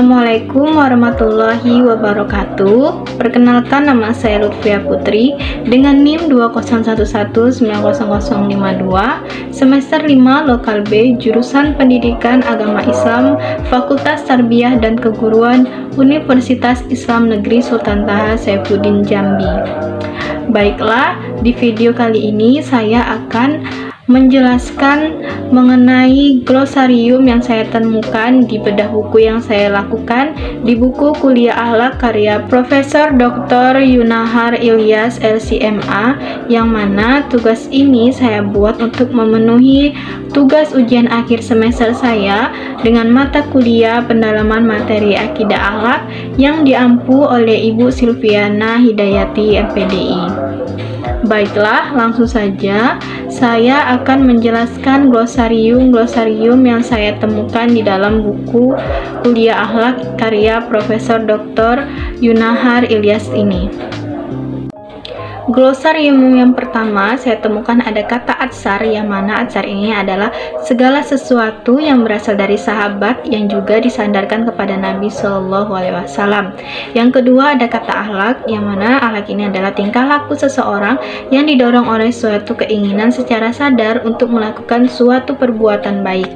Assalamualaikum warahmatullahi wabarakatuh. Perkenalkan, nama saya Lutfia Putri dengan NIM 201190052, semester 5 Lokal B, jurusan Pendidikan Agama Islam, Fakultas Tarbiyah dan Keguruan, Universitas Islam Negeri Sultan Taha Saifuddin Jambi. Baiklah, di video kali ini saya akan menjelaskan mengenai glosarium yang saya temukan di bedah buku yang saya lakukan di buku Kuliah Akhlak karya Profesor Dr. Yunahar Ilyas LCMA, yang mana tugas ini saya buat untuk memenuhi tugas ujian akhir semester saya dengan mata kuliah pendalaman materi akidah akhlak yang diampu oleh Ibu Silviana Hidayati MPDI. Baiklah, langsung saja saya akan menjelaskan glosarium yang saya temukan di dalam buku Kuliah Akhlak karya Profesor Dr. Yunahar Ilyas ini. Glosarium yang pertama saya temukan ada kata atsar, yang mana atsar ini adalah segala sesuatu yang berasal dari sahabat yang juga disandarkan kepada Nabi Shallallahu Alaihi Wasallam. Yang kedua ada kata akhlak, yang mana akhlak ini adalah tingkah laku seseorang yang didorong oleh suatu keinginan secara sadar untuk melakukan suatu perbuatan baik.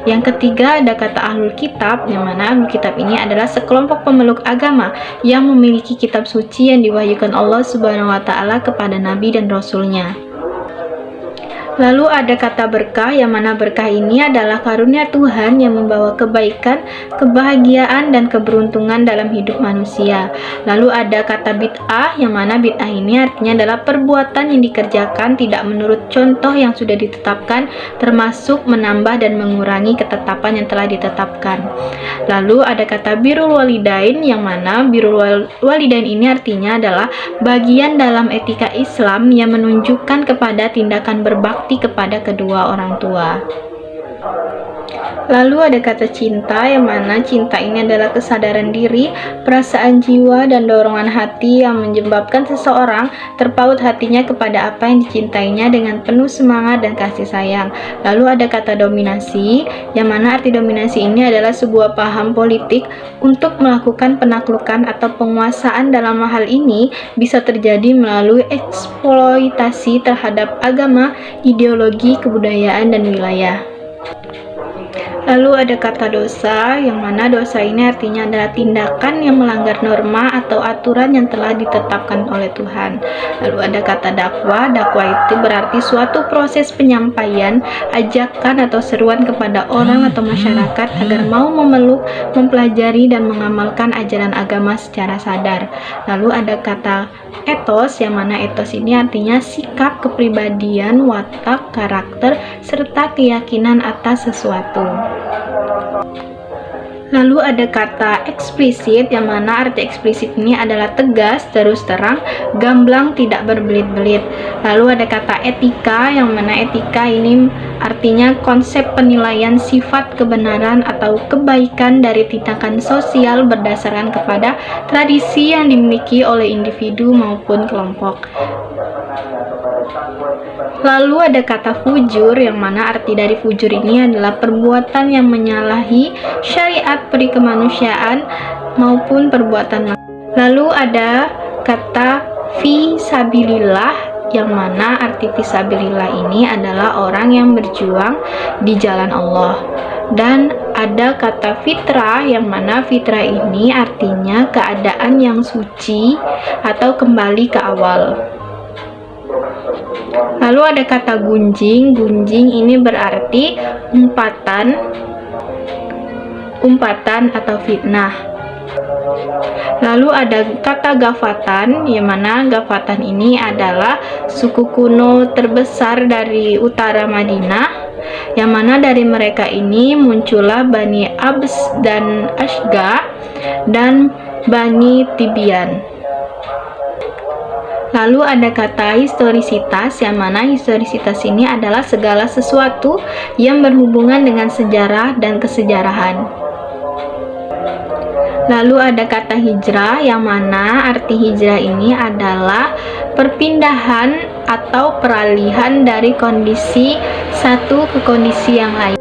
Yang ketiga ada kata ahlul kitab, yang mana ahlul kitab ini adalah sekelompok pemeluk agama yang memiliki kitab suci yang diwahyukan Allah Subhanahu Wa Taala kepada Nabi dan Rasulnya. Lalu ada kata berkah, yang mana berkah ini adalah karunia Tuhan yang membawa kebaikan, kebahagiaan, dan keberuntungan dalam hidup manusia. Lalu ada kata bid'ah, yang mana bid'ah ini artinya adalah perbuatan yang dikerjakan tidak menurut contoh yang sudah ditetapkan, termasuk menambah dan mengurangi ketetapan yang telah ditetapkan. Lalu ada kata birrul walidain, yang mana birrul walidain ini artinya adalah bagian dalam etika Islam yang menunjukkan kepada tindakan berbakti kepada kedua orang tua. Lalu ada kata cinta, yang mana cinta ini adalah kesadaran diri, perasaan jiwa, dan dorongan hati yang menyebabkan seseorang terpaut hatinya kepada apa yang dicintainya dengan penuh semangat dan kasih sayang. Lalu ada kata dominasi, yang mana arti dominasi ini adalah sebuah paham politik untuk melakukan penaklukan atau penguasaan. Dalam hal ini bisa terjadi melalui eksploitasi terhadap agama, ideologi, kebudayaan, dan wilayah. Lalu ada kata dosa, yang mana dosa ini artinya adalah tindakan yang melanggar norma atau aturan yang telah ditetapkan oleh Tuhan. Lalu ada kata dakwah itu berarti suatu proses penyampaian, ajakan atau seruan kepada orang atau masyarakat agar mau memeluk, mempelajari, dan mengamalkan ajaran agama secara sadar. Lalu ada kata etos, yang mana etos ini artinya sikap, kepribadian, watak, karakter, serta keyakinan atas sesuatu. Lalu ada kata eksplisit, yang mana arti eksplisit ini adalah tegas, terus terang, gamblang, tidak berbelit-belit. Lalu ada kata etika, yang mana etika ini artinya konsep penilaian sifat kebenaran atau kebaikan dari tindakan sosial berdasarkan kepada tradisi yang dimiliki oleh individu maupun kelompok. Lalu ada kata fujur, yang mana arti dari fujur ini adalah perbuatan yang menyalahi syariat peri kemanusiaan maupun perbuatan. Lalu ada kata fisabilillah, yang mana arti fisabilillah ini adalah orang yang berjuang di jalan Allah. Dan ada kata fitrah, yang mana fitrah ini artinya keadaan yang suci atau kembali ke awal. Lalu ada kata gunjing ini berarti umpatan atau fitnah. Lalu ada kata gafatan, yang mana gafatan ini adalah suku kuno terbesar dari utara Madinah, yang mana dari mereka ini muncullah Bani Abs dan Ashga dan Bani Tibian. Lalu ada kata historisitas, yang mana historisitas ini adalah segala sesuatu yang berhubungan dengan sejarah dan kesejarahan. Lalu ada kata hijrah, yang mana arti hijrah ini adalah perpindahan atau peralihan dari kondisi satu ke kondisi yang lain.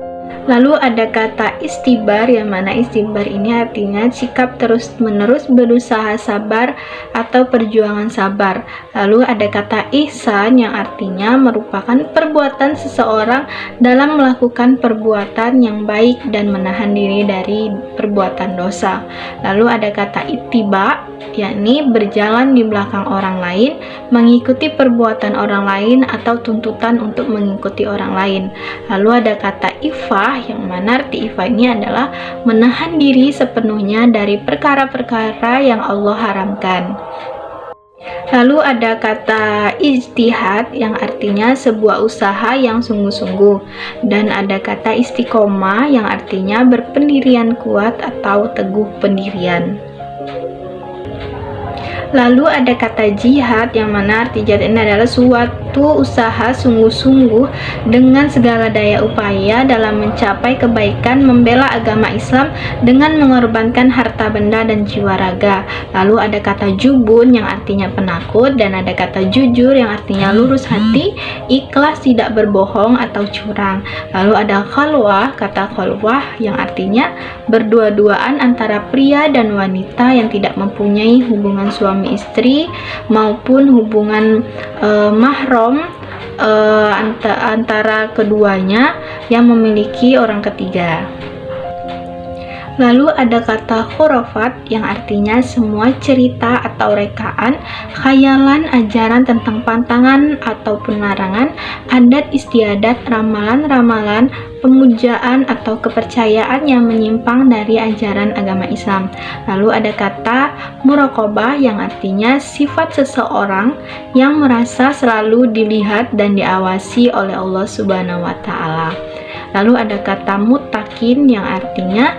Lalu ada kata istibar, yang mana istibar ini artinya sikap terus-menerus berusaha sabar atau perjuangan sabar. Lalu ada kata ihsan yang artinya merupakan perbuatan seseorang dalam melakukan perbuatan yang baik dan menahan diri dari perbuatan dosa. Lalu ada kata ittiba, yakni berjalan di belakang orang lain, mengikuti perbuatan orang lain atau tuntutan untuk mengikuti orang lain. Lalu ada kata ifah, yang mana arti ifah ini adalah menahan diri sepenuhnya dari perkara-perkara yang Allah haramkan. Lalu ada kata ijtihad yang artinya sebuah usaha yang sungguh-sungguh, dan ada kata istiqomah yang artinya berpendirian kuat atau teguh pendirian. Lalu ada kata jihad, yang mana arti jihad ini adalah suatu usaha sungguh-sungguh dengan segala daya upaya dalam mencapai kebaikan, membela agama Islam dengan mengorbankan harta benda dan jiwa raga. Lalu ada kata jubun yang artinya penakut, dan ada kata jujur yang artinya lurus hati, ikhlas, tidak berbohong atau curang. Lalu ada khalwah, kata khalwah yang artinya berdua-duaan antara pria dan wanita yang tidak mempunyai hubungan suami istri maupun hubungan mahram antara keduanya yang memiliki orang ketiga. Lalu ada kata khurafat yang artinya semua cerita atau rekaan, khayalan, ajaran tentang pantangan ataupun larangan, adat istiadat, ramalan-ramalan, pemujaan atau kepercayaan yang menyimpang dari ajaran agama Islam. Lalu ada kata muraqabah yang artinya sifat seseorang yang merasa selalu dilihat dan diawasi oleh Allah Subhanahu wa Ta'ala. Lalu ada kata muttaqin yang artinya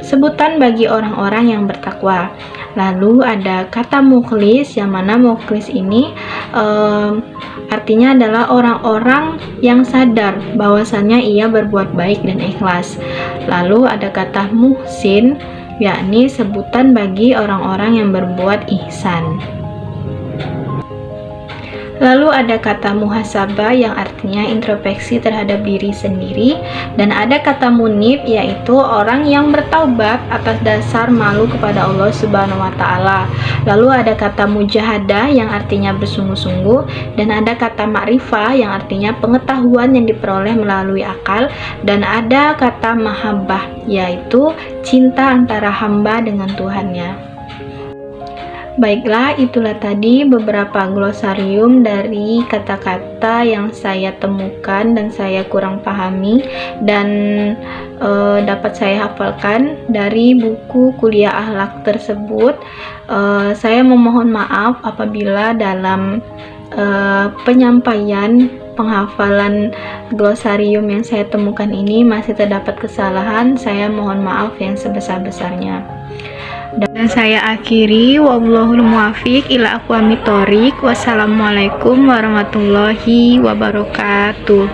sebutan bagi orang-orang yang bertakwa. Lalu ada kata mukhlis, yang mana mukhlis ini artinya adalah orang-orang yang sadar bahwasannya ia berbuat baik dan ikhlas. Lalu ada kata muhsin, yakni sebutan bagi orang-orang yang berbuat ihsan. Lalu ada kata muhasabah yang artinya introspeksi terhadap diri sendiri, dan ada kata munib yaitu orang yang bertaubat atas dasar malu kepada Allah Subhanahu wa Ta'ala. Lalu ada kata mujahadah yang artinya bersungguh-sungguh, dan ada kata ma'rifah yang artinya pengetahuan yang diperoleh melalui akal, dan ada kata mahabbah yaitu cinta antara hamba dengan Tuhannya. Baiklah, itulah tadi beberapa glosarium dari kata-kata yang saya temukan dan saya kurang pahami dan dapat saya hafalkan dari buku kuliah akhlak tersebut. Saya memohon maaf apabila dalam penyampaian penghafalan glosarium yang saya temukan ini masih terdapat kesalahan. Saya mohon maaf yang sebesar-besarnya. Dan saya akhiri, wallahul muwaffiq ila aqwamit thoriq. Wassalamualaikum warahmatullahi wabarakatuh.